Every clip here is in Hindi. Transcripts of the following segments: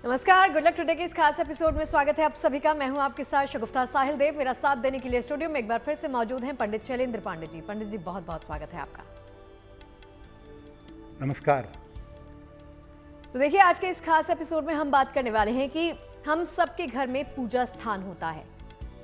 नमस्कार, गुड लक टुडे के इस खास एपिसोड में स्वागत है आप सभी का। मैं हूं आपके साथ शगुफ्ता साहिल देव। मेरा साथ देने के लिए स्टूडियो में एक बार फिर से मौजूद हैं पंडित शैलेंद्र पांडे जी। पंडित जी, बहुत बहुत स्वागत है आपका। नमस्कार। तो देखिए, आज के इस खास एपिसोड में हम बात करने वाले हैं कि हम सबके घर में पूजा स्थान होता है।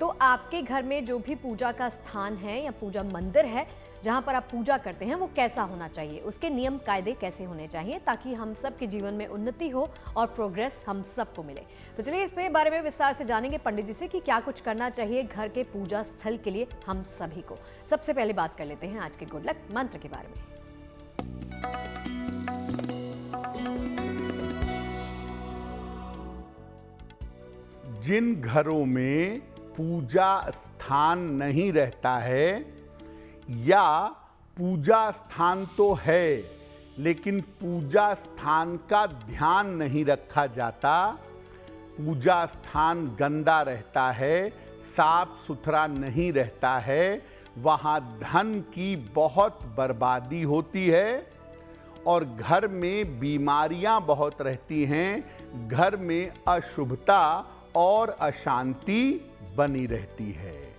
तो आपके घर में जो भी पूजा का स्थान है या पूजा मंदिर है जहां पर आप पूजा करते हैं, वो कैसा होना चाहिए, उसके नियम कायदे कैसे होने चाहिए, ताकि हम सबके जीवन में उन्नति हो और प्रोग्रेस हम सबको मिले। तो चलिए इस पे बारे में विस्तार से जानेंगे पंडित जी से कि क्या कुछ करना चाहिए घर के पूजा स्थल के लिए हम सभी को। सबसे पहले बात कर लेते हैं आज के गुड लक मंत्र के बारे में। जिन घरों में पूजा स्थान नहीं रहता है या पूजा स्थान तो है लेकिन पूजा स्थान का ध्यान नहीं रखा जाता, पूजा स्थान गंदा रहता है, साफ सुथरा नहीं रहता है, वहाँ धन की बहुत बर्बादी होती है और घर में बीमारियां बहुत रहती हैं, घर में अशुभता और अशांति बनी रहती है।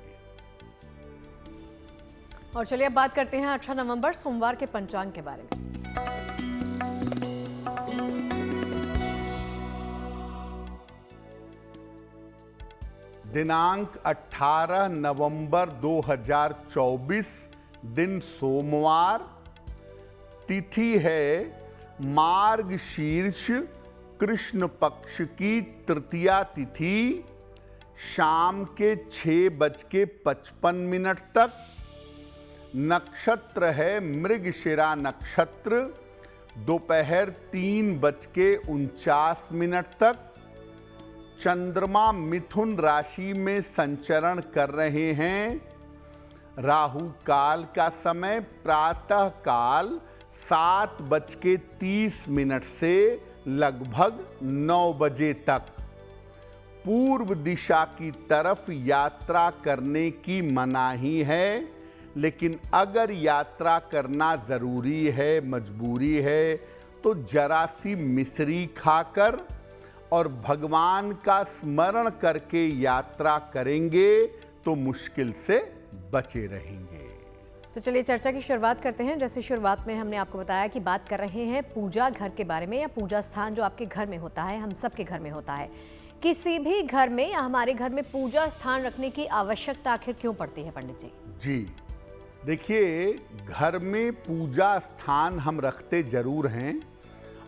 और चलिए अब बात करते हैं 18 नवंबर सोमवार के पंचांग के बारे में। दिनांक 18 नवंबर 2024, दिन सोमवार, तिथि है मार्गशीर्ष कृष्ण पक्ष की तृतीया तिथि, शाम के 6:55 तक। नक्षत्र है मृगशिरा नक्षत्र, दोपहर 3:49 तक। चंद्रमा मिथुन राशि में संचरण कर रहे हैं। राहु काल का समय प्रातः काल 7:30 से लगभग 9 बजे तक। पूर्व दिशा की तरफ यात्रा करने की मनाही है, लेकिन अगर यात्रा करना जरूरी है, मजबूरी है, तो जरा सी मिश्री खाकर और भगवान का स्मरण करके यात्रा करेंगे तो मुश्किल से बचे रहेंगे। तो चलिए चर्चा की शुरुआत करते हैं। जैसे शुरुआत में हमने आपको बताया कि बात कर रहे हैं पूजा घर के बारे में या पूजा स्थान जो आपके घर में होता है, हम सबके घर में होता है। किसी भी घर में या हमारे घर में पूजा स्थान रखने की आवश्यकता आखिर क्यों पड़ती है पंडित जी? जी देखिए, घर में पूजा स्थान हम रखते जरूर हैं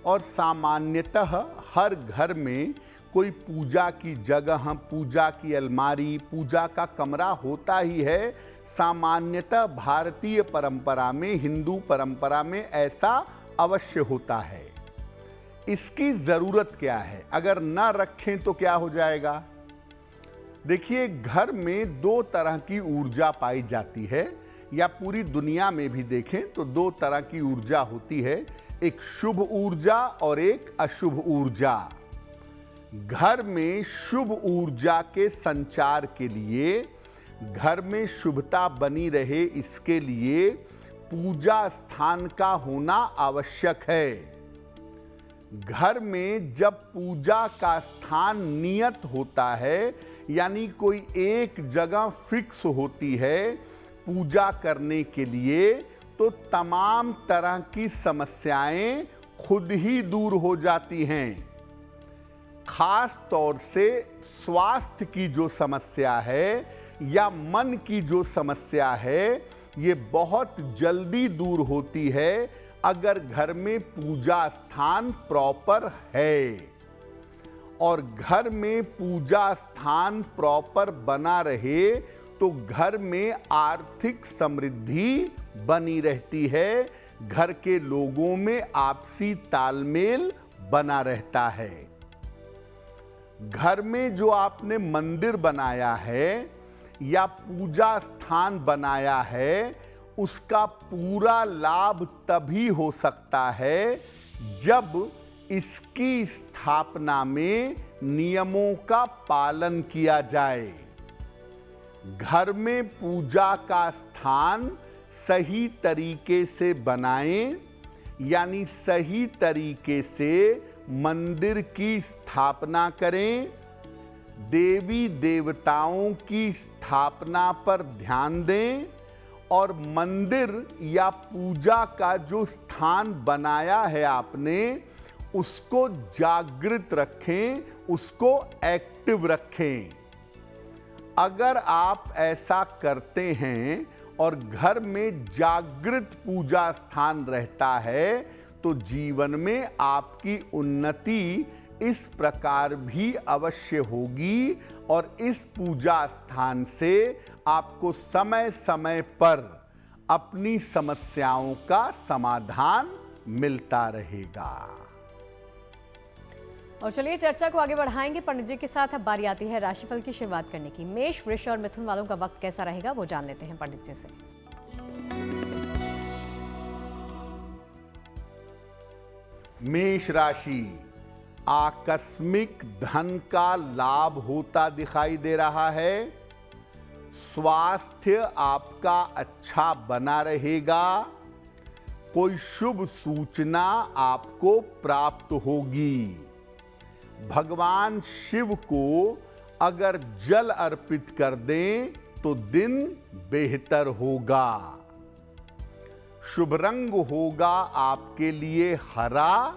और सामान्यतः हर घर में कोई पूजा की जगह, पूजा की अलमारी, पूजा का कमरा होता ही है। सामान्यतः भारतीय परंपरा में, हिंदू परंपरा में ऐसा अवश्य होता है। इसकी जरूरत क्या है? अगर न रखें तो क्या हो जाएगा? देखिए, घर में 2 तरह की ऊर्जा पाई जाती है, या पूरी दुनिया में भी देखें तो 2 तरह की ऊर्जा होती है, एक शुभ ऊर्जा और एक अशुभ ऊर्जा। घर में शुभ ऊर्जा के संचार के लिए, घर में शुभता बनी रहे, इसके लिए पूजा स्थान का होना आवश्यक है। घर में जब पूजा का स्थान नियत होता है, यानी कोई एक जगह फिक्स होती है पूजा करने के लिए, तो तमाम तरह की समस्याएं खुद ही दूर हो जाती हैं। खास तौर से स्वास्थ्य की जो समस्या है या मन की जो समस्या है, ये बहुत जल्दी दूर होती है अगर घर में पूजा स्थान प्रॉपर है। और घर में पूजा स्थान प्रॉपर बना रहे तो घर में आर्थिक समृद्धि बनी रहती है, घर के लोगों में आपसी तालमेल बना रहता है। घर में जो आपने मंदिर बनाया है या पूजा स्थान बनाया है, उसका पूरा लाभ तभी हो सकता है जब इसकी स्थापना में नियमों का पालन किया जाए। घर में पूजा का स्थान सही तरीके से बनाएं, यानी सही तरीके से मंदिर की स्थापना करें, देवी देवताओं की स्थापना पर ध्यान दें और मंदिर या पूजा का जो स्थान बनाया है आपने उसको जागृत रखें, उसको एक्टिव रखें। अगर आप ऐसा करते हैं और घर में जागृत पूजा स्थान रहता है तो जीवन में आपकी उन्नति इस प्रकार भी अवश्य होगी और इस पूजा स्थान से आपको समय समय पर अपनी समस्याओं का समाधान मिलता रहेगा। और चलिए चर्चा को आगे बढ़ाएंगे पंडित जी के साथ। अब बारी आती है राशिफल की शुरुआत करने की। मेष, वृष और मिथुन वालों का वक्त कैसा रहेगा वो जान लेते हैं पंडित जी से। मेष राशि, आकस्मिक धन का लाभ होता दिखाई दे रहा है। स्वास्थ्य आपका अच्छा बना रहेगा। कोई शुभ सूचना आपको प्राप्त होगी। भगवान शिव को अगर जल अर्पित कर दें तो दिन बेहतर होगा। शुभ रंग होगा आपके लिए हरा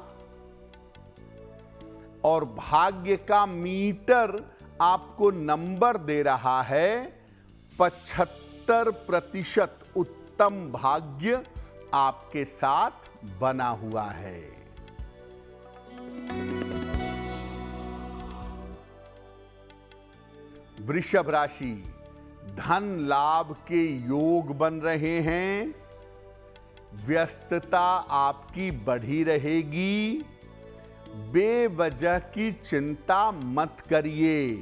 और भाग्य का मीटर आपको नंबर दे रहा है 75% उत्तम भाग्य आपके साथ बना हुआ है। वृषभ राशि, धन लाभ के योग बन रहे हैं। व्यस्तता आपकी बढ़ी रहेगी। बेवजह की चिंता मत करिए।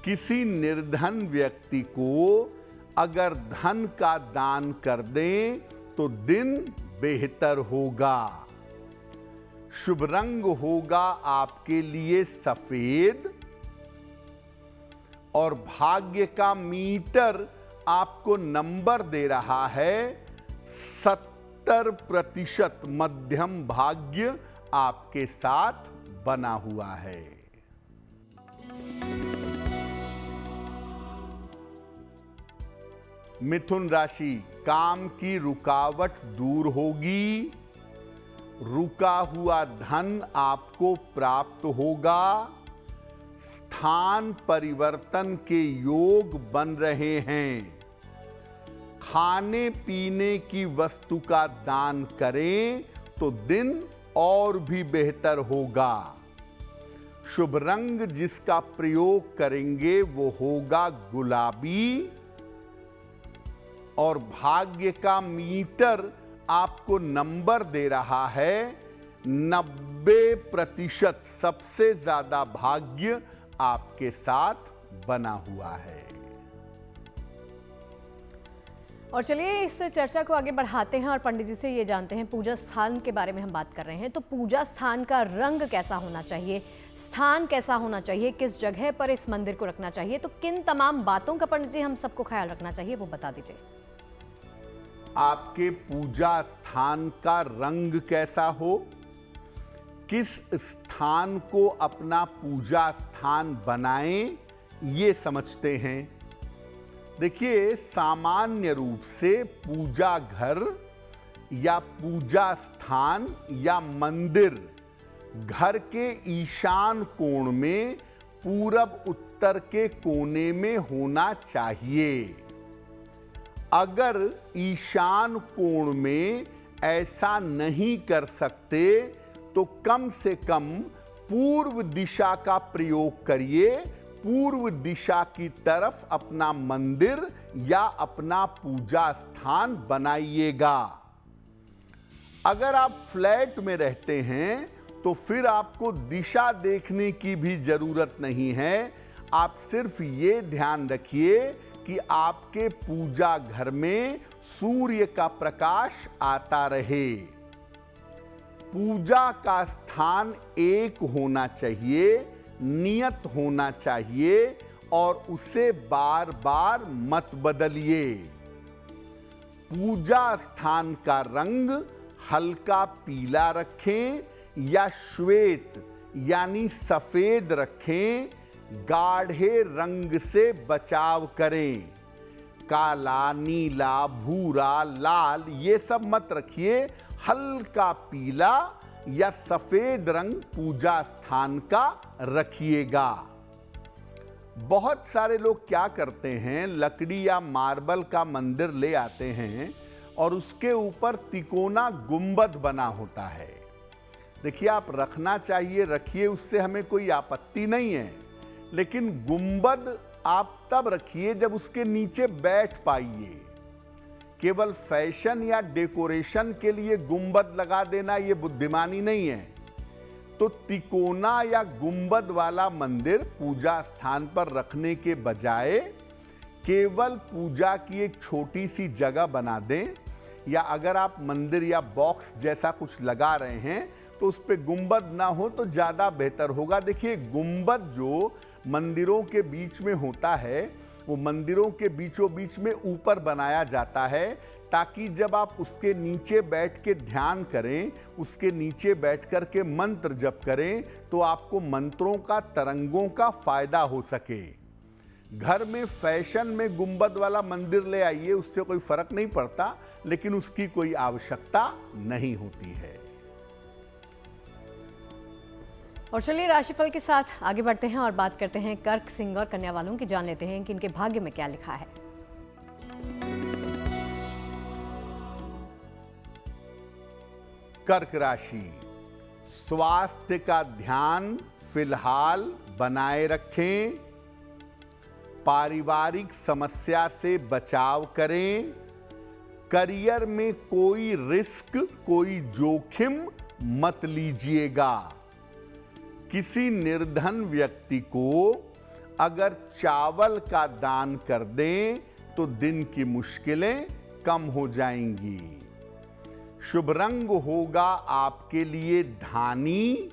किसी निर्धन व्यक्ति को अगर धन का दान कर दें तो दिन बेहतर होगा। शुभ रंग होगा आपके लिए सफेद और भाग्य का मीटर आपको नंबर दे रहा है 70% मध्यम भाग्य आपके साथ बना हुआ है। मिथुन राशि, काम की रुकावट दूर होगी। रुका हुआ धन आपको प्राप्त होगा। स्थान परिवर्तन के योग बन रहे हैं। खाने पीने की वस्तु का दान करें तो दिन और भी बेहतर होगा। शुभ रंग जिसका प्रयोग करेंगे वो होगा गुलाबी और भाग्य का मीटर आपको नंबर दे रहा है 90%। सबसे ज्यादा भाग्य आपके साथ बना हुआ है। और चलिए इस चर्चा को आगे बढ़ाते हैं और पंडित जी से ये जानते हैं, पूजा स्थान के बारे में हम बात कर रहे हैं तो पूजा स्थान का रंग कैसा होना चाहिए, स्थान कैसा होना चाहिए, किस जगह पर इस मंदिर को रखना चाहिए, तो किन तमाम बातों का पंडित जी हम सबको ख्याल रखना चाहिए वो बता दीजिए। आपके पूजा स्थान का रंग कैसा हो, किस स्थान को अपना पूजा स्थान बनाएं, ये समझते हैं। देखिए, सामान्य रूप से पूजा घर या पूजा स्थान या मंदिर घर के ईशान कोण में पूरब उत्तर के कोने में होना चाहिए। अगर ईशान कोण में ऐसा नहीं कर सकते तो कम से कम पूर्व दिशा का प्रयोग करिए। पूर्व दिशा की तरफ अपना मंदिर या अपना पूजा स्थान बनाइएगा। अगर आप फ्लैट में रहते हैं तो फिर आपको दिशा देखने की भी जरूरत नहीं है। आप सिर्फ ये ध्यान रखिए कि आपके पूजा घर में सूर्य का प्रकाश आता रहे। पूजा का स्थान एक होना चाहिए, नियत होना चाहिए और उसे बार बार मत बदलिए। पूजा स्थान का रंग हल्का पीला रखें या श्वेत यानी सफेद रखें। गाढ़े रंग से बचाव करें। काला, नीला, भूरा, लाल ये सब मत रखिए। हल्का पीला या सफेद रंग पूजा स्थान का रखिएगा। बहुत सारे लोग क्या करते हैं, लकड़ी या मार्बल का मंदिर ले आते हैं और उसके ऊपर तिकोना गुंबद बना होता है। देखिए, आप रखना चाहिए, रखिए, उससे हमें कोई आपत्ति नहीं है, लेकिन गुंबद आप तब रखिए जब उसके नीचे बैठ पाइए। केवल फैशन या डेकोरेशन के लिए गुंबद लगा देना ये बुद्धिमानी नहीं है। तो तिकोना या गुंबद वाला मंदिर पूजा स्थान पर रखने के बजाय केवल पूजा की एक छोटी सी जगह बना दें, या अगर आप मंदिर या बॉक्स जैसा कुछ लगा रहे हैं तो उस पे गुंबद ना हो तो ज़्यादा बेहतर होगा। देखिए, गुंबद जो मंदिरों के बीच में होता है वो मंदिरों के बीचों बीच में ऊपर बनाया जाता है, ताकि जब आप उसके नीचे बैठ के ध्यान करें, उसके नीचे बैठ कर के मंत्र जप करें तो आपको मंत्रों का, तरंगों का फायदा हो सके। घर में फैशन में गुंबद वाला मंदिर ले आइए, उससे कोई फर्क नहीं पड़ता, लेकिन उसकी कोई आवश्यकता नहीं होती है। और चलिए राशिफल के साथ आगे बढ़ते हैं और बात करते हैं कर्क, सिंह और कन्या वालों की। जान लेते हैं कि इनके भाग्य में क्या लिखा है। कर्क राशि, स्वास्थ्य का ध्यान फिलहाल बनाए रखें। पारिवारिक समस्या से बचाव करें। करियर में कोई रिस्क, कोई जोखिम मत लीजिएगा। किसी निर्धन व्यक्ति को अगर चावल का दान कर दें तो दिन की मुश्किलें कम हो जाएंगी। शुभ रंग होगा आपके लिए धानी,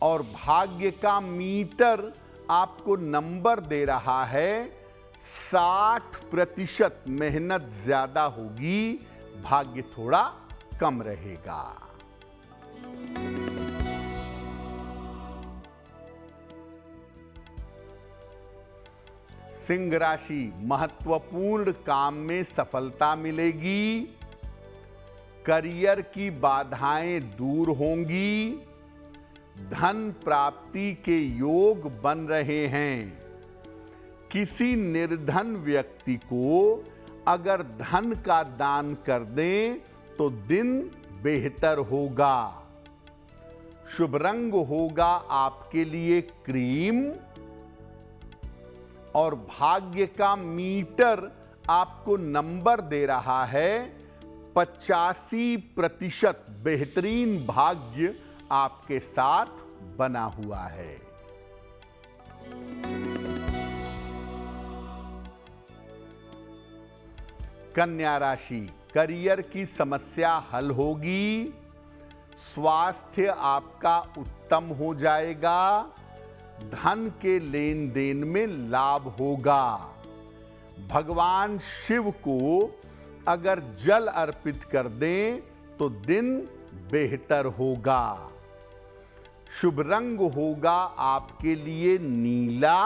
और भाग्य का मीटर आपको नंबर दे रहा है 60%। मेहनत ज्यादा होगी, भाग्य थोड़ा कम रहेगा। सिंह राशि, महत्वपूर्ण काम में सफलता मिलेगी। करियर की बाधाएं दूर होंगी। धन प्राप्ति के योग बन रहे हैं। किसी निर्धन व्यक्ति को अगर धन का दान कर दें तो दिन बेहतर होगा। शुभ रंग होगा आपके लिए क्रीम, और भाग्य का मीटर आपको नंबर दे रहा है 85%। बेहतरीन भाग्य आपके साथ बना हुआ है। कन्या राशि, करियर की समस्या हल होगी। स्वास्थ्य आपका उत्तम हो जाएगा। धन के लेन देन में लाभ होगा। भगवान शिव को अगर जल अर्पित कर दें तो दिन बेहतर होगा। शुभ रंग होगा आपके लिए नीला,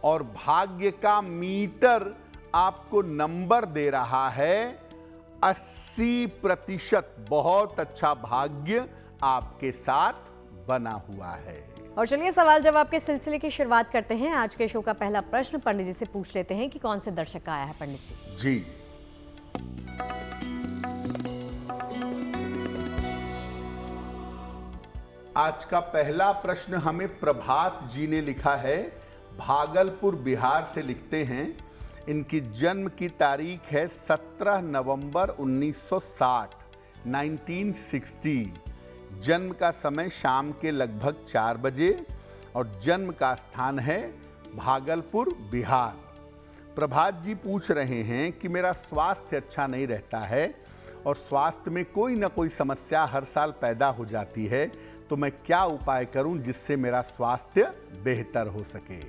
और भाग्य का मीटर आपको नंबर दे रहा है 80%। बहुत अच्छा भाग्य आपके साथ बना हुआ है। और चलिए सवाल जवाब के सिलसिले की शुरुआत करते हैं। आज के शो का पहला प्रश्न पंडित जी से पूछ लेते हैं कि कौन से दर्शक का आया है। पंडित जी जी, आज का पहला प्रश्न हमें प्रभात जी ने लिखा है। भागलपुर बिहार से लिखते हैं। इनकी जन्म की तारीख है 17 नवंबर 1960, 1960। जन्म का समय शाम के लगभग 4 बजे, और जन्म का स्थान है भागलपुर बिहार। प्रभात जी पूछ रहे हैं कि मेरा स्वास्थ्य अच्छा नहीं रहता है और स्वास्थ्य में कोई ना कोई समस्या हर साल पैदा हो जाती है, तो मैं क्या उपाय करूं जिससे मेरा स्वास्थ्य बेहतर हो सके।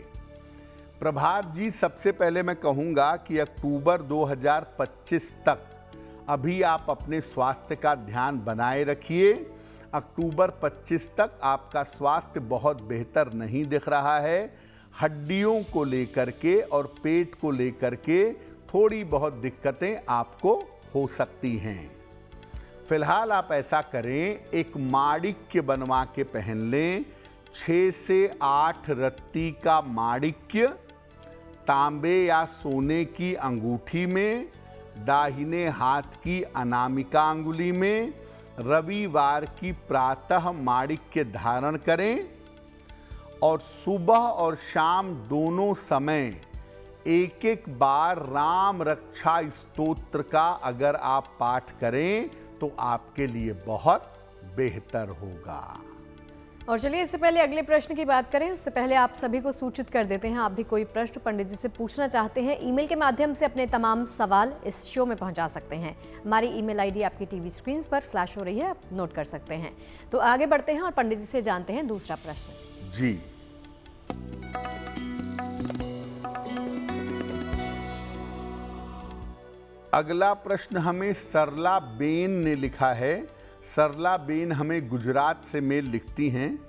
प्रभात जी, सबसे पहले मैं कहूंगा कि अक्टूबर 2025 तक अभी आप अपने स्वास्थ्य का ध्यान बनाए रखिए। अक्टूबर 25 तक आपका स्वास्थ्य बहुत बेहतर नहीं दिख रहा है। हड्डियों को लेकर के और पेट को लेकर के थोड़ी बहुत दिक्कतें आपको हो सकती हैं। फिलहाल आप ऐसा करें, एक माणिक्य बनवा के पहन लें। 6 से 8 रत्ती का माणिक्य तांबे या सोने की अंगूठी में, दाहिने हाथ की अनामिका अंगुली में, रविवार की प्रातः माणिक्य धारण करें और सुबह और शाम दोनों समय एक एक बार राम रक्षा स्तोत्र का अगर आप पाठ करें तो आपके लिए बहुत बेहतर होगा। और चलिए, इससे पहले अगले प्रश्न की बात करें उससे पहले आप सभी को सूचित कर देते हैं, आप भी कोई प्रश्न पंडित जी से पूछना चाहते हैं, ईमेल के माध्यम से अपने तमाम सवाल इस शो में पहुंचा सकते हैं। हमारी ईमेल आईडी आपकी टीवी स्क्रीन पर फ्लैश हो रही है, आप नोट कर सकते हैं। तो आगे बढ़ते हैं और पंडित जी से जानते हैं दूसरा प्रश्न। जी, अगला प्रश्न हमें सरला बेन ने लिखा है। सरला बेन हमें गुजरात से मेल लिखती हैं।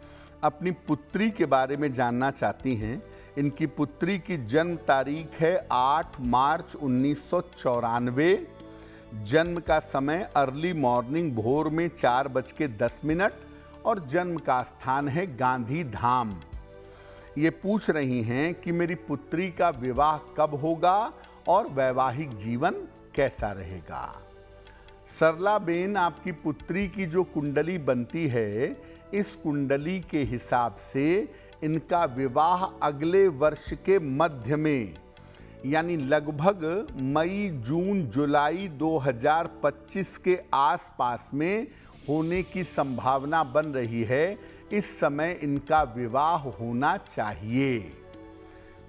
अपनी पुत्री के बारे में जानना चाहती हैं। इनकी पुत्री की जन्म तारीख है 8 मार्च 1994। जन्म का समय अर्ली मॉर्निंग भोर में 4:10 और जन्म का स्थान है गांधी धाम। ये पूछ रही हैं कि मेरी पुत्री का विवाह कब होगा और वैवाहिक जीवन कैसा रहेगा। सरला बेन, आपकी पुत्री की जो कुंडली बनती है, इस कुंडली के हिसाब से इनका विवाह अगले वर्ष के मध्य में यानी लगभग मई, जून, जुलाई 2025 के आसपास में होने की संभावना बन रही है। इस समय इनका विवाह होना चाहिए।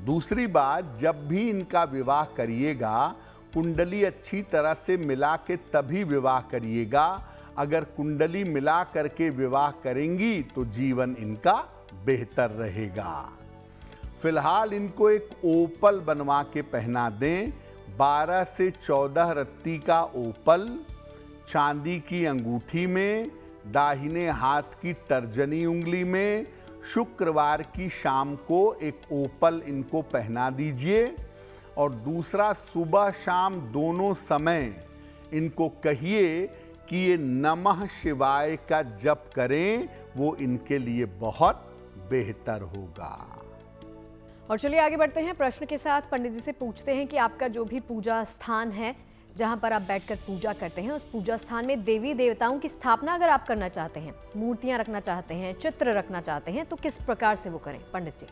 दूसरी बात, जब भी इनका विवाह करिएगा कुंडली अच्छी तरह से मिला के तभी विवाह करिएगा। अगर कुंडली मिला करके विवाह करेंगी तो जीवन इनका बेहतर रहेगा। फिलहाल इनको एक ओपल बनवा के पहना दें। 12 से 14 रत्ती का ओपल चांदी की अंगूठी में, दाहिने हाथ की तर्जनी उंगली में। शुक्रवार की शाम को एक ओपल इनको पहना दीजिए और दूसरा, सुबह शाम दोनों समय इनको कहिए कि ये नमः शिवाय का जप करें, वो इनके लिए बहुत बेहतर होगा। और चलिए आगे बढ़ते हैं प्रश्न के साथ। पंडित जी से पूछते हैं कि आपका जो भी पूजा स्थान है, जहां पर आप बैठकर पूजा करते हैं, उस पूजा स्थान में देवी देवताओं की स्थापना अगर आप करना चाहते हैं, मूर्तियां रखना चाहते हैं, चित्र रखना चाहते हैं, तो किस प्रकार से वो करें पंडित जी?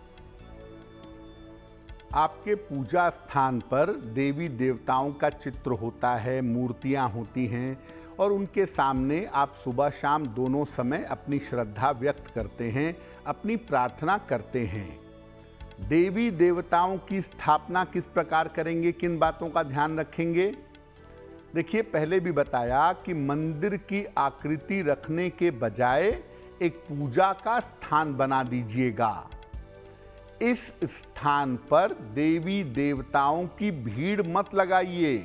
आपके पूजा स्थान पर देवी देवताओं का चित्र होता है, मूर्तियां होती हैं और उनके सामने आप सुबह शाम दोनों समय अपनी श्रद्धा व्यक्त करते हैं, अपनी प्रार्थना करते हैं। देवी देवताओं की स्थापना किस प्रकार करेंगे, किन बातों का ध्यान रखेंगे? देखिए, पहले भी बताया कि मंदिर की आकृति रखने के बजाय एक पूजा का स्थान बना दीजिएगा। इस स्थान पर देवी देवताओं की भीड़ मत लगाइए।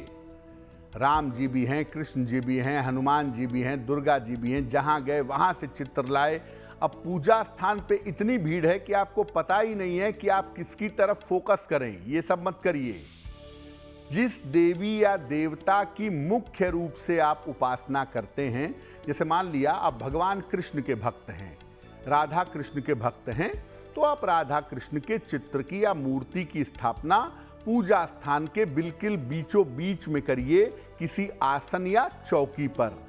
राम जी भी हैं, कृष्ण जी भी हैं, हनुमान जी भी हैं, दुर्गा जी भी हैं, जहां गए वहां से चित्र लाए। अब पूजा स्थान पे इतनी भीड़ है कि आपको पता ही नहीं है कि आप किसकी तरफ फोकस करें। ये सब मत करिए। जिस देवी या देवता की मुख्य रूप से आप उपासना करते हैं, जैसे मान लिया आप भगवान कृष्ण के भक्त हैं, राधा कृष्ण के भक्त हैं, तो आप राधा कृष्ण के चित्र की या मूर्ति की स्थापना पूजा स्थान के बिल्कुल बीचों बीच में करिए, किसी आसन या चौकी पर।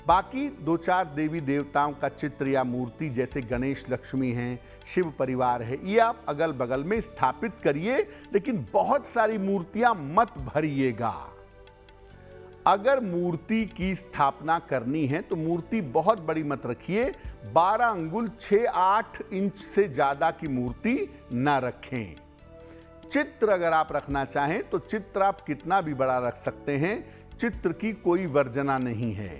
बाकी 2-4 देवी देवताओं का चित्र या मूर्ति जैसे गणेश, लक्ष्मी हैं, शिव परिवार है, ये आप अगल बगल में स्थापित करिए, लेकिन बहुत सारी मूर्तियां मत भरिएगा। अगर मूर्ति की स्थापना करनी है तो मूर्ति बहुत बड़ी मत रखिए। 12 अंगुल 6-8 इंच से ज्यादा की मूर्ति न रखें। चित्र अगर आप रखना चाहें तो चित्र आप कितना भी बड़ा रख सकते हैं, चित्र की कोई वर्जना नहीं है।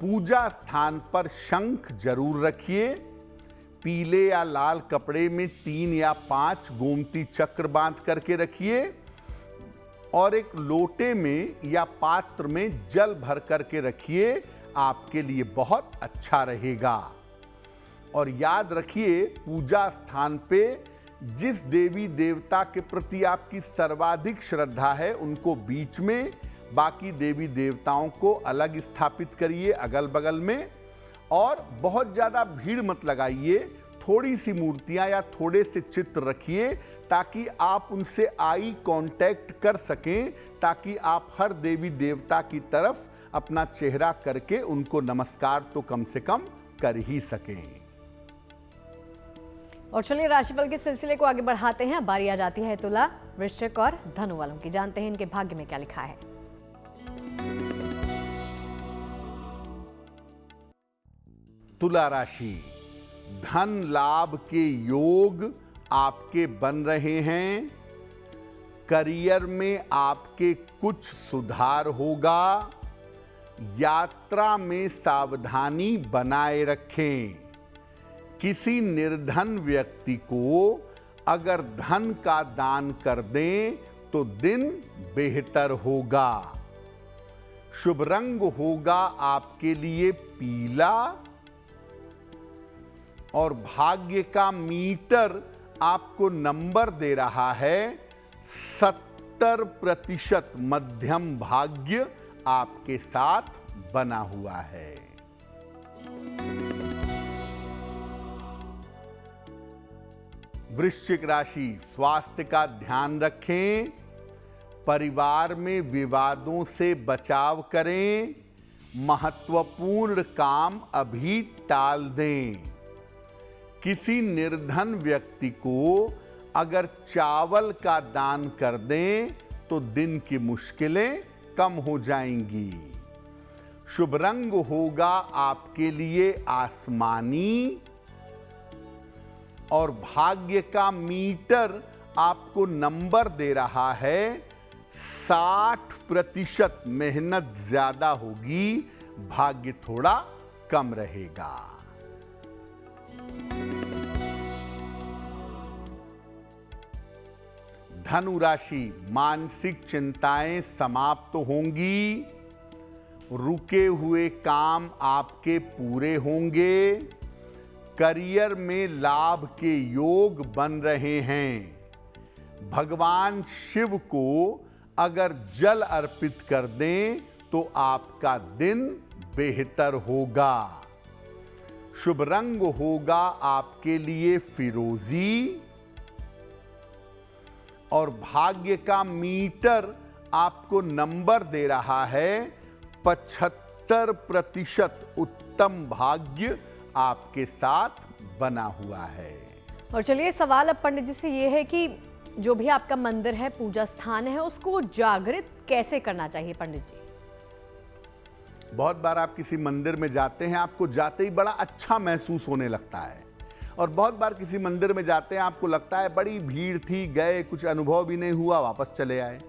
पूजा स्थान पर शंख जरूर रखिए। पीले या लाल कपड़े में 3 या 5 गोमती चक्र बांध करके रखिए। और एक लोटे में या पात्र में जल भर करके रखिए, आपके लिए बहुत अच्छा रहेगा। और याद रखिए, पूजा स्थान पे जिस देवी देवता के प्रति आपकी सर्वाधिक श्रद्धा है उनको बीच में, बाकी देवी देवताओं को अलग स्थापित करिए अगल बगल में। और बहुत ज़्यादा भीड़ मत लगाइए, थोड़ी सी मूर्तियां या थोड़े से चित्र रखिए ताकि आप उनसे आई कांटेक्ट कर सकें, ताकि आप हर देवी देवता की तरफ अपना चेहरा करके उनको नमस्कार तो कम से कम कर ही सकें। और चलिए राशिफल के सिलसिले को आगे बढ़ाते हैं। बारी आ जाती है तुला, वृश्चिक और धनु वालों की। जानते हैं इनके भाग्य में क्या लिखा है। तुला राशि, धन लाभ के योग आपके बन रहे हैं। करियर में आपके कुछ सुधार होगा। यात्रा में सावधानी बनाए रखें। किसी निर्धन व्यक्ति को अगर धन का दान कर दें तो दिन बेहतर होगा। शुभ रंग होगा आपके लिए पीला। और भाग्य का मीटर आपको नंबर दे रहा है 70% मध्यम भाग्य आपके साथ बना हुआ है। वृश्चिक राशि, स्वास्थ्य का ध्यान रखें। परिवार में विवादों से बचाव करें। महत्वपूर्ण काम अभी टाल दें। किसी निर्धन व्यक्ति को अगर चावल का दान कर दें तो दिन की मुश्किलें कम हो जाएंगी। शुभ रंग होगा आपके लिए आसमानी। और भाग्य का मीटर आपको नंबर दे रहा है 60%। मेहनत ज्यादा होगी, भाग्य थोड़ा कम रहेगा। धनु राशि, मानसिक चिंताएं समाप्त होंगी। रुके हुए काम आपके पूरे होंगे। करियर में लाभ के योग बन रहे हैं। भगवान शिव को अगर जल अर्पित कर दें तो आपका दिन बेहतर होगा। शुभ रंग होगा आपके लिए फिरोजी। और भाग्य का मीटर आपको नंबर दे रहा है 75%। उत्तम भाग्य आपके साथ बना हुआ है। और चलिए सवाल अब पंडित जी से ये है कि जो भी आपका मंदिर है, पूजा स्थान है, उसको जागृत कैसे करना चाहिए पंडित जी? बहुत बार आप किसी मंदिर में जाते हैं, आपको जाते ही बड़ा अच्छा महसूस होने लगता है। और बहुत बार किसी मंदिर में जाते हैं, आपको लगता है बड़ी भीड़ थी, गए, कुछ अनुभव भी नहीं हुआ, वापस चले आए।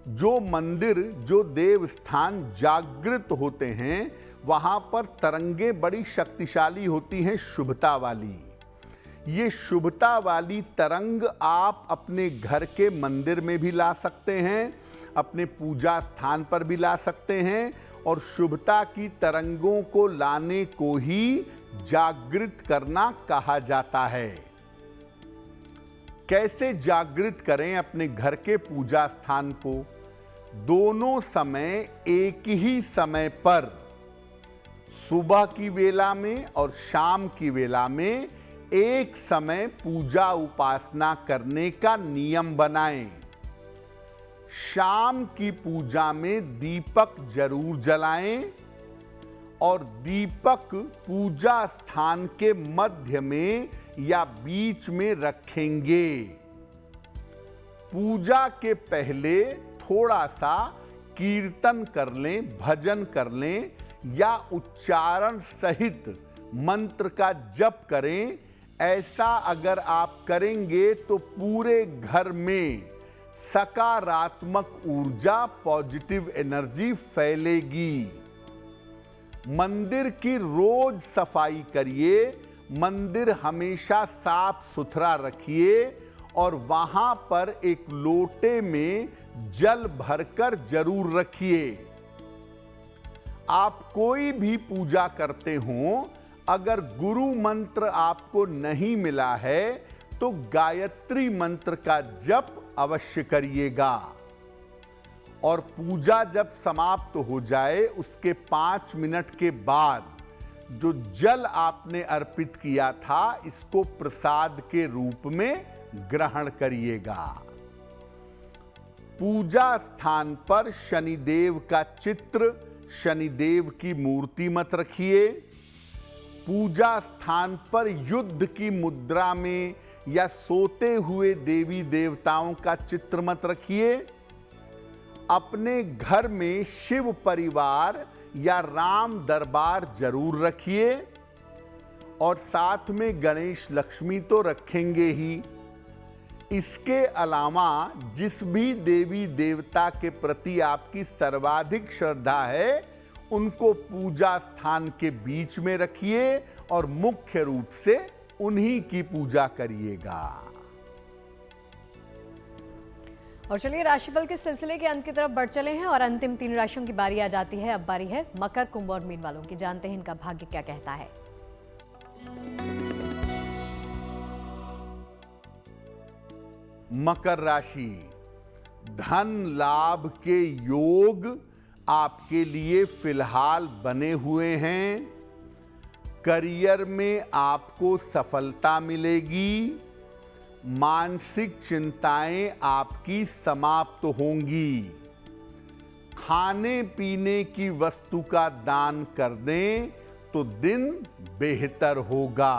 जो मंदिर, जो देव स्थान जागृत होते हैं, वहां पर तरंगें बड़ी शक्तिशाली होती हैं, शुभता वाली। ये शुभता वाली तरंग आप अपने घर के मंदिर में भी ला सकते हैं, अपने पूजा स्थान पर भी ला सकते हैं। और शुभता की तरंगों को लाने को ही जागृत करना कहा जाता है। कैसे जागृत करें अपने घर के पूजा स्थान को? दोनों समय एक ही समय पर, सुबह की वेला में और शाम की वेला में एक समय पूजा उपासना करने का नियम बनाएं। शाम की पूजा में दीपक जरूर जलाएं और दीपक पूजा स्थान के मध्य में या बीच में रखेंगे। पूजा के पहले थोड़ा सा कीर्तन कर लें, भजन कर लें या उच्चारण सहित मंत्र का जप करें। ऐसा अगर आप करेंगे तो पूरे घर में सकारात्मक ऊर्जा, पॉजिटिव एनर्जी फैलेगी। मंदिर की रोज सफाई करिए, मंदिर हमेशा साफ सुथरा रखिए और वहां पर एक लोटे में जल भरकर जरूर रखिए। आप कोई भी पूजा करते हो, अगर गुरु मंत्र आपको नहीं मिला है तो गायत्री मंत्र का जप अवश्य करिएगा। और पूजा जब समाप्त हो जाए उसके 5 मिनट के बाद जो जल आपने अर्पित किया था इसको प्रसाद के रूप में ग्रहण करिएगा। पूजा स्थान पर शनिदेव का चित्र, शनिदेव की मूर्ति मत रखिए। पूजा स्थान पर युद्ध की मुद्रा में या सोते हुए देवी देवताओं का चित्र मत रखिए। अपने घर में शिव परिवार या राम दरबार जरूर रखिए और साथ में गणेश लक्ष्मी तो रखेंगे ही। इसके अलावा जिस भी देवी देवता के प्रति आपकी सर्वाधिक श्रद्धा है उनको पूजा स्थान के बीच में रखिए और मुख्य रूप से उन्हीं की पूजा करिएगा। और चलिए राशिफल के सिलसिले के अंत की तरफ बढ़ चले हैं और अंतिम 3 राशियों की बारी आ जाती है। अब बारी है मकर, कुंभ और मीन वालों की। जानते हैं इनका भाग्य क्या कहता है। मकर राशि, धन लाभ के योग आपके लिए फिलहाल बने हुए हैं। करियर में आपको सफलता मिलेगी। मानसिक चिंताएं आपकी समाप्त होंगी। खाने पीने की वस्तु का दान कर दें तो दिन बेहतर होगा।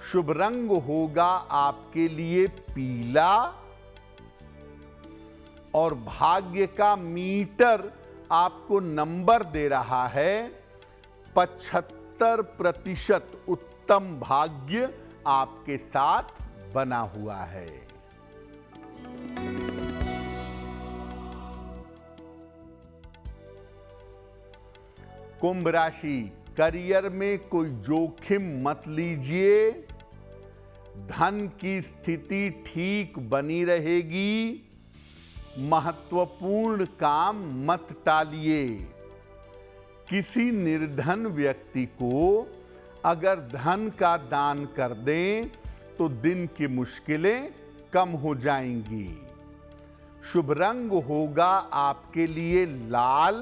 शुभ रंग होगा आपके लिए पीला और भाग्य का मीटर आपको नंबर दे रहा है 75% उत्तम भाग्य आपके साथ बना हुआ है। कुंभ राशि, करियर में कोई जोखिम मत लीजिए। धन की स्थिति ठीक बनी रहेगी। महत्वपूर्ण काम मत टालिए। किसी निर्धन व्यक्ति को अगर धन का दान कर दें तो दिन की मुश्किलें कम हो जाएंगी। शुभ रंग होगा आपके लिए लाल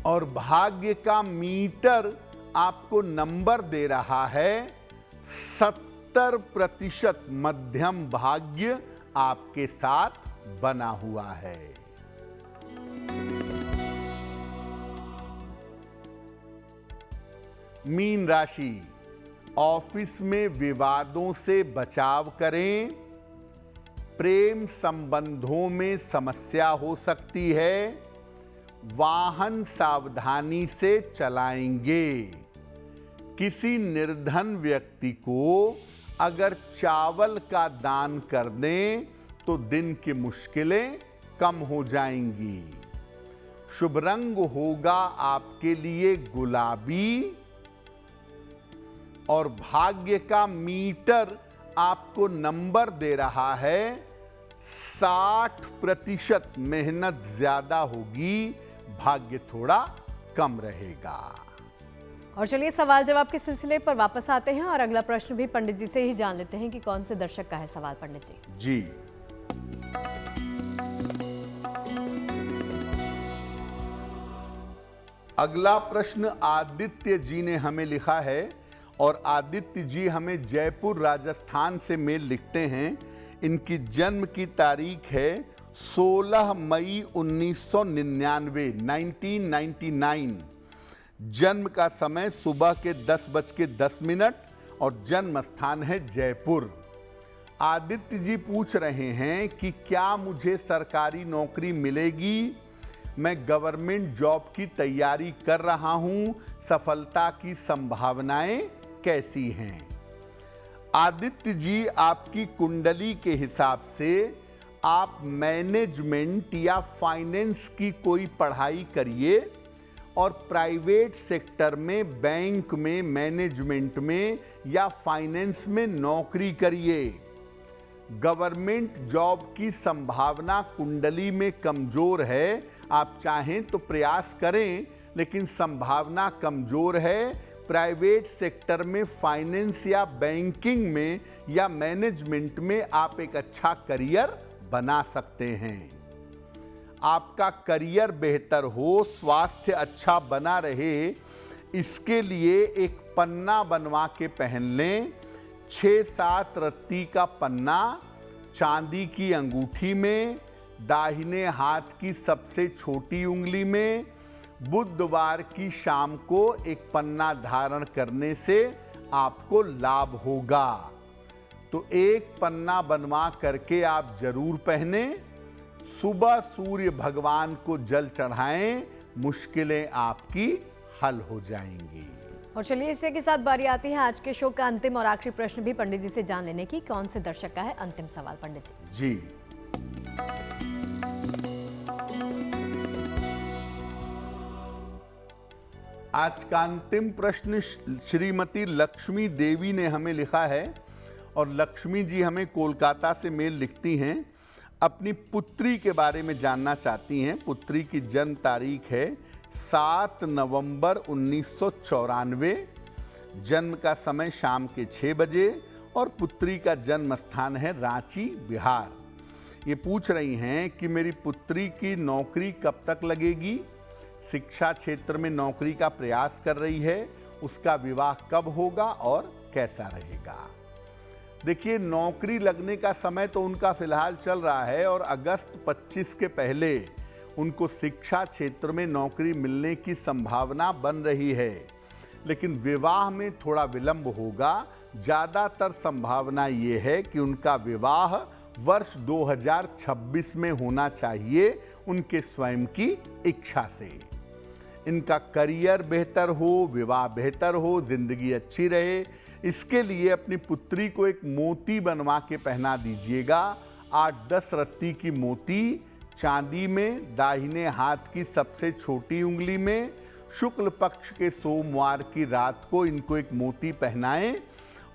और भाग्य का मीटर आपको नंबर दे रहा है 70% मध्यम भाग्य आपके साथ बना हुआ है। मीन राशि, ऑफिस में विवादों से बचाव करें। प्रेम संबंधों में समस्या हो सकती है। वाहन सावधानी से चलाएंगे। किसी निर्धन व्यक्ति को अगर चावल का दान कर दें तो दिन की मुश्किलें कम हो जाएंगी। शुभ रंग होगा आपके लिए गुलाबी और भाग्य का मीटर आपको नंबर दे रहा है 60%। मेहनत ज्यादा होगी, भाग्य थोड़ा कम रहेगा। और चलिए सवाल जवाब के सिलसिले पर वापस आते हैं और अगला प्रश्न भी पंडित जी से ही जान लेते हैं कि कौन से दर्शक का है सवाल। पंडित जी अगला प्रश्न आदित्य जी ने हमें लिखा है और आदित्य जी हमें जयपुर राजस्थान से मेल लिखते हैं। इनकी जन्म की तारीख है 16 मई 1999 1999। जन्म का समय सुबह के 10:10 और जन्म स्थान है जयपुर। आदित्य जी पूछ रहे हैं कि क्या मुझे सरकारी नौकरी मिलेगी। मैं गवर्नमेंट जॉब की तैयारी कर रहा हूं। सफलता की संभावनाएं कैसी हैं। आदित्य जी, आपकी कुंडली के हिसाब से आप मैनेजमेंट या फाइनेंस की कोई पढ़ाई करिए। और प्राइवेट सेक्टर में, बैंक में, मैनेजमेंट में या फाइनेंस में नौकरी करिए। गवर्नमेंट जॉब की संभावना कुंडली में कमजोर है। आप चाहें तो प्रयास करें, लेकिन संभावना कमजोर है। प्राइवेट सेक्टर में, फाइनेंस या बैंकिंग में या मैनेजमेंट में आप एक अच्छा करियर बना सकते हैं। आपका करियर बेहतर हो, स्वास्थ्य अच्छा बना रहे, इसके लिए एक पन्ना बनवा के पहन लें। 6-7 रत्ती का पन्ना चांदी की अंगूठी में, दाहिने हाथ की सबसे छोटी उंगली में। बुधवार की शाम को एक पन्ना धारण करने से आपको लाभ होगा। तो एक पन्ना बनवा करके आप जरूर पहने। सुबह सूर्य भगवान को जल चढ़ाएं, मुश्किलें आपकी हल हो जाएंगी। और चलिए इसी के साथ बारी आती है आज के शो का अंतिम और आखिरी प्रश्न भी पंडित जी से जान लेने की। कौन से दर्शक का है अंतिम सवाल पंडित जी? आज का अंतिम प्रश्न श्रीमती लक्ष्मी देवी ने हमें लिखा है, और लक्ष्मी जी हमें कोलकाता से मेल लिखती हैं। अपनी पुत्री के बारे में जानना चाहती हैं। पुत्री की जन्म तारीख है 7 नवंबर 1994, जन्म का समय शाम के 6 बजे, और पुत्री का जन्म स्थान है रांची, बिहार। ये पूछ रही हैं कि मेरी पुत्री की नौकरी कब तक लगेगी, शिक्षा क्षेत्र में नौकरी का प्रयास कर रही है, उसका विवाह कब होगा और कैसा रहेगा। देखिए, नौकरी लगने का समय तो उनका फिलहाल चल रहा है और अगस्त 25 के पहले उनको शिक्षा क्षेत्र में नौकरी मिलने की संभावना बन रही है, लेकिन विवाह में थोड़ा विलंब होगा। ज़्यादातर संभावना ये है कि उनका विवाह वर्ष 2026 में होना चाहिए, उनके स्वयं की इच्छा से। इनका करियर बेहतर हो, विवाह बेहतर हो, जिंदगी अच्छी रहे, इसके लिए अपनी पुत्री को एक मोती बनवा के पहना दीजिएगा। 8-10 रत्ती की मोती चांदी में, दाहिने हाथ की सबसे छोटी उंगली में। शुक्ल पक्ष के सोमवार की रात को इनको एक मोती पहनाएं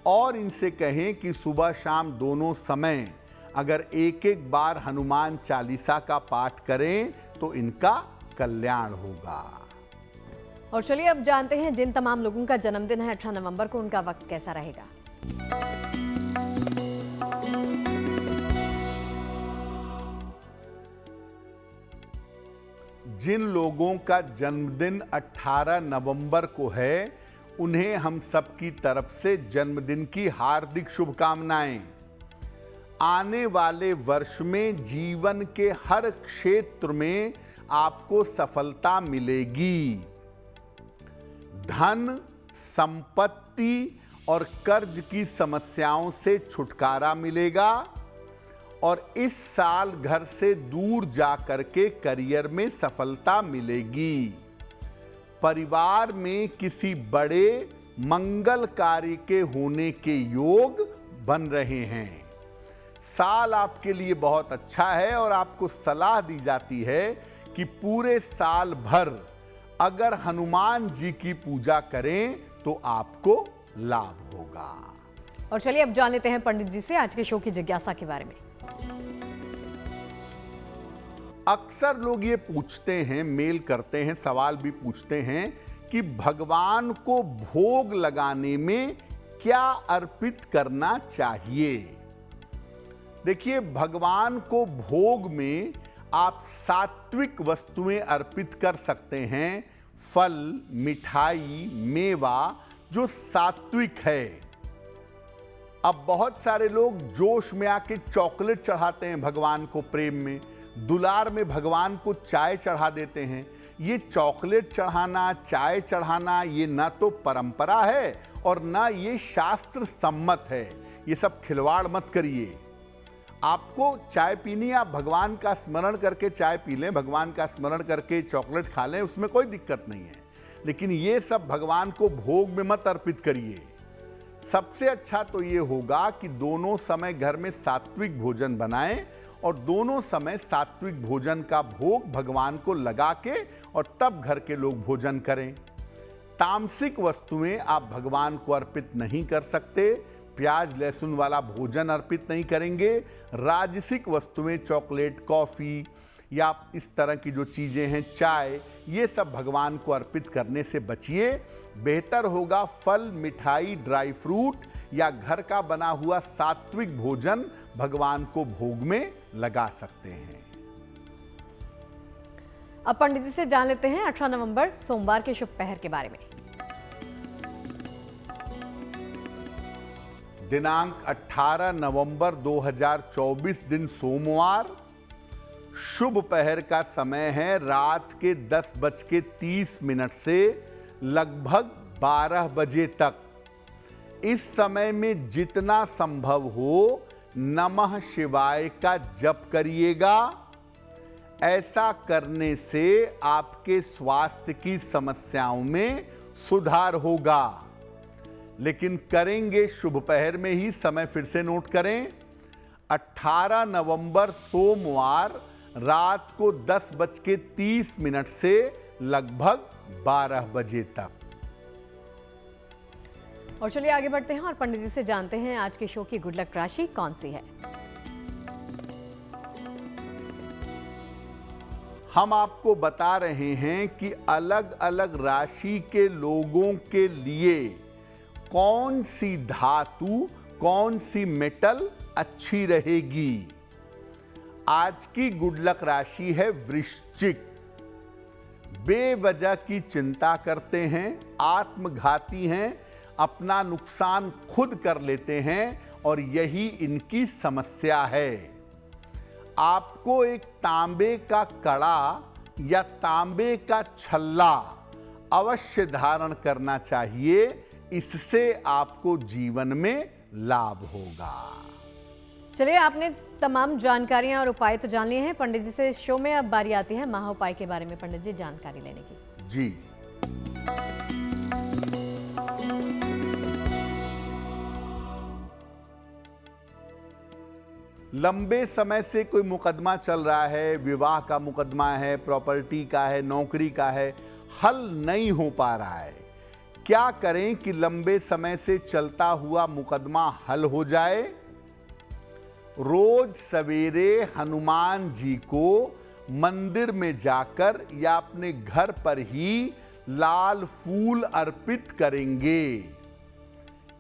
और इनसे कहें कि सुबह शाम दोनों समय अगर एक बार हनुमान चालीसा का पाठ करें तो इनका कल्याण होगा। और चलिए अब जानते हैं जिन तमाम लोगों का जन्मदिन है 18 नवंबर को, उनका वक्त कैसा रहेगा। जिन लोगों का जन्मदिन 18 नवंबर को है, उन्हें हम सबकी तरफ से जन्मदिन की हार्दिक शुभकामनाएं। आने वाले वर्ष में जीवन के हर क्षेत्र में आपको सफलता मिलेगी। धन, संपत्ति और कर्ज की समस्याओं से छुटकारा मिलेगा और इस साल घर से दूर जा करके करियर में सफलता मिलेगी। परिवार में किसी बड़े मंगल कार्य के होने के योग बन रहे हैं। साल आपके लिए बहुत अच्छा है और आपको सलाह दी जाती है कि पूरे साल भर अगर हनुमान जी की पूजा करें तो आपको लाभ होगा। और चलिए अब जान लेते हैं पंडित जी से आज के शो की जिज्ञासा के बारे में। अक्सर लोग ये पूछते हैं, मेल करते हैं, सवाल भी पूछते हैं कि भगवान को भोग लगाने में क्या अर्पित करना चाहिए। देखिए, भगवान को भोग में आप सात्विक वस्तुएं अर्पित कर सकते हैं। फल, मिठाई, मेवा जो सात्विक है। अब बहुत सारे लोग जोश में आके चॉकलेट चढ़ाते हैं भगवान को, प्रेम में, दुलार में भगवान को चाय चढ़ा देते हैं। ये चॉकलेट चढ़ाना, चाय चढ़ाना, ये ना तो परंपरा है और ना ये शास्त्र सम्मत है। ये सब खिलवाड़ मत करिए। आपको चाय पीनी, आप भगवान का स्मरण करके चाय पी लें, भगवान का स्मरण करके चॉकलेट खा लें, उसमें कोई दिक्कत नहीं है, लेकिन ये सब भगवान को भोग में मत अर्पित करिए। सबसे अच्छा तो ये होगा कि दोनों समय घर में सात्विक भोजन बनाएं और दोनों समय सात्विक भोजन का भोग भगवान को लगा के और तब घर के लोग भोजन करें। तामसिक वस्तुएं आप भगवान को अर्पित नहीं कर सकते। प्याज लहसुन वाला भोजन अर्पित नहीं करेंगे। राजसिक वस्तुएं चॉकलेट, कॉफी या इस तरह की जो चीजें हैं, चाय, ये सब भगवान को अर्पित करने से बचिए। बेहतर होगा फल, मिठाई, ड्राई फ्रूट या घर का बना हुआ सात्विक भोजन भगवान को भोग में लगा सकते हैं। अब पंडित जी से जान लेते हैं 18 नवंबर सोमवार के शुभ पहर के बारे में। दिनांक 18 नवंबर 2024 दिन सोमवार। शुभ पहर का समय है रात के 10:30 से लगभग 12 बजे तक। इस समय में जितना संभव हो नमः शिवाय का जप करिएगा। ऐसा करने से आपके स्वास्थ्य की समस्याओं में सुधार होगा। लेकिन करेंगे शुभ पहर में ही। समय फिर से नोट करें, 18 नवंबर सोमवार रात को 10:30 से लगभग 12 बजे तक। और चलिए आगे बढ़ते हैं और पंडित जी से जानते हैं आज के शो की गुड लक राशि कौन सी है। हम आपको बता रहे हैं कि अलग अलग राशि के लोगों के लिए कौन सी धातु, कौन सी मेटल अच्छी रहेगी। आज की गुड लक राशि है वृश्चिक। बेवजह की चिंता करते हैं, आत्मघाती हैं, अपना नुकसान खुद कर लेते हैं और यही इनकी समस्या है। आपको एक तांबे का कड़ा या तांबे का छल्ला अवश्य धारण करना चाहिए। इससे आपको जीवन में लाभ होगा। चलिए, आपने तमाम जानकारियां और उपाय तो जान लिए हैं। पंडित जी से शो में अब बारी आती है महा उपाय के बारे में पंडित जी जानकारी लेने की। जी, लंबे समय से कोई मुकदमा चल रहा है, विवाह का मुकदमा है, प्रॉपर्टी का है, नौकरी का है, हल नहीं हो पा रहा है। क्या करें कि लंबे समय से चलता हुआ मुकदमा हल हो जाए? रोज सवेरे हनुमान जी को मंदिर में जाकर या अपने घर पर ही लाल फूल अर्पित करेंगे।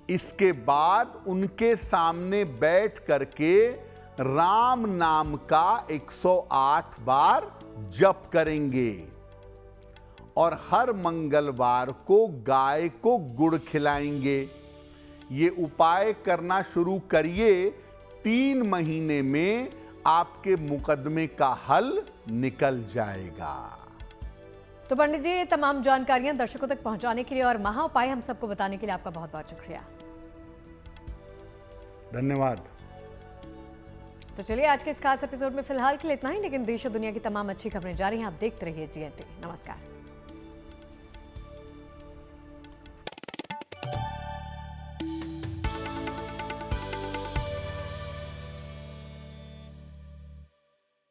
इसके बाद उनके सामने बैठ करके राम नाम का 108 बार जप करेंगे और हर मंगलवार को गाय को गुड़ खिलाएंगे। ये उपाय करना शुरू करिए। 3 महीने में आपके मुकदमे का हल निकल जाएगा। तो पंडित जी, ये तमाम जानकारियां दर्शकों तक पहुंचाने के लिए और महा उपाय हम सबको बताने के लिए आपका बहुत बहुत शुक्रिया। धन्यवाद। तो चलिए, आज के इस खास एपिसोड में फिलहाल के लिए इतना ही, लेकिन देश और दुनिया की तमाम अच्छी खबरें जारी हैं। आप देखते रहिए GNT। नमस्कार।